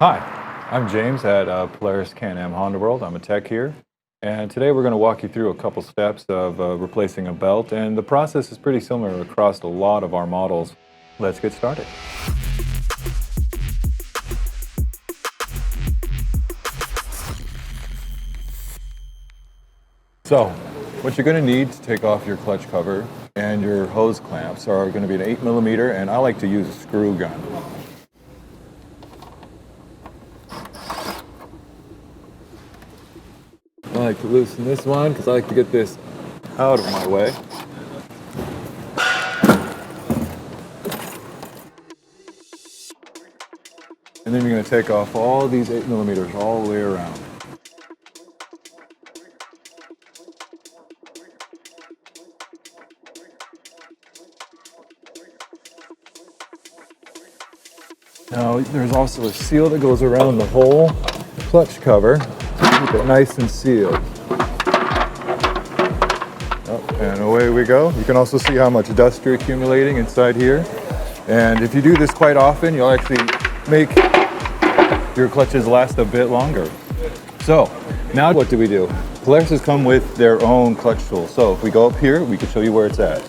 Hi, I'm James at Polaris Can-Am Honda World. I'm a tech here, and today we're going to walk you through a couple steps of replacing a belt, and the process is pretty similar across a lot of our models. Let's get started. So, what you're going to need to take off your clutch cover and your hose clamps are going to be an 8mm, and I like to use a screw gun. I like to loosen this one because I like to get this out of my way. And then you're going to take off all these 8mm all the way around. Now, there's also a seal that goes around the whole clutch cover to keep it nice and sealed. Oh, and away we go. You can also see how much dust you're accumulating inside here. And if you do this quite often, you'll actually make your clutches last a bit longer. So, now what do? Polaris has come with their own clutch tool. So if we go up here, we can show you where it's at.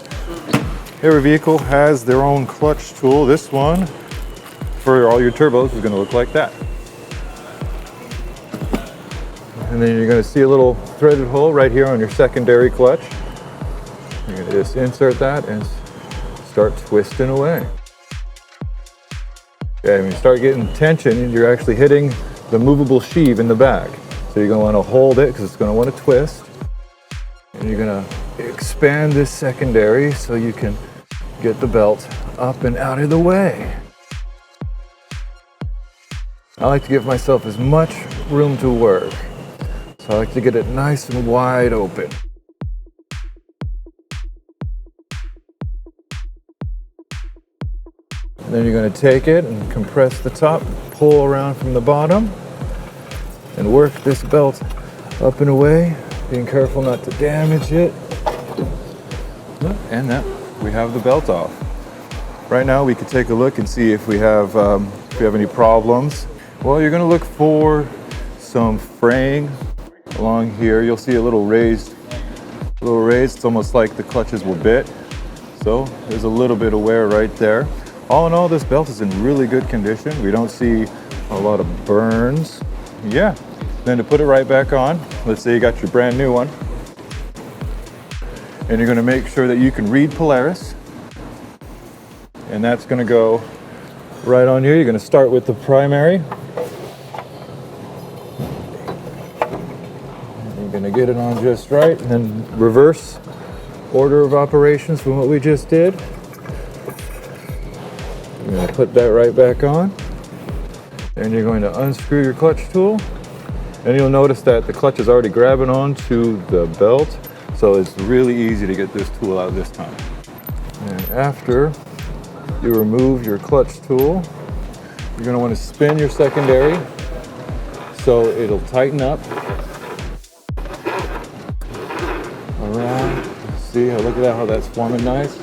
Every vehicle has their own clutch tool. This one, for all your turbos, is going to look like that. And then you're going to see a little threaded hole right here on your secondary clutch. You're going to just insert that and start twisting away. Okay, when you start getting tension, you're actually hitting the movable sheave in the back. So you're going to want to hold it because it's going to want to twist. And you're going to expand this secondary so you can get the belt up and out of the way. I like to give myself as much room to work. So I like to get it nice and wide open. And then you're going to take it and compress the top, pull around from the bottom, and work this belt up and away, being careful not to damage it. And that, we have the belt off. Right now we could take a look and see if we have any problems. Well, you're going to look for some fraying along here. You'll see a little raised. It's almost like the clutches were bit. So there's a little bit of wear right there. All in all, this belt is in really good condition. We don't see a lot of burns. Yeah. Then to put it right back on, let's say you got your brand new one, and you're going to make sure that you can read Polaris, and that's going to go right on here. You're going to start with the primary. You're going to get it on just right, and then reverse order of operations from what we just did. You're going to put that right back on, and you're going to unscrew your clutch tool, and you'll notice that the clutch is already grabbing onto the belt, so it's really easy to get this tool out this time. And after you remove your clutch tool, you're going to want to spin your secondary so it'll tighten up around. See, look at that, how that's forming nice.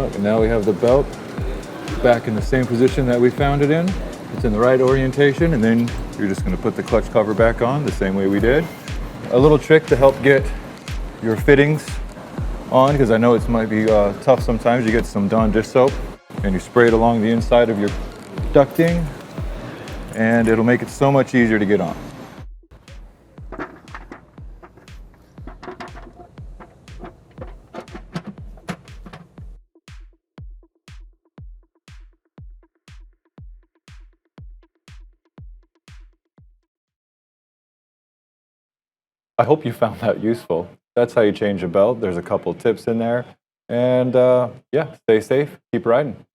And now we have the belt back in the same position that we found it in. It's in the right orientation, and then you're just going to put the clutch cover back on the same way we did. A little trick to help get your fittings on, because I know it might be tough sometimes. You get some Dawn dish soap and you spray it along the inside of your ducting, and it'll make it so much easier to get on. I hope you found that useful. That's how you change a belt. There's a couple tips in there. And yeah, stay safe, keep riding.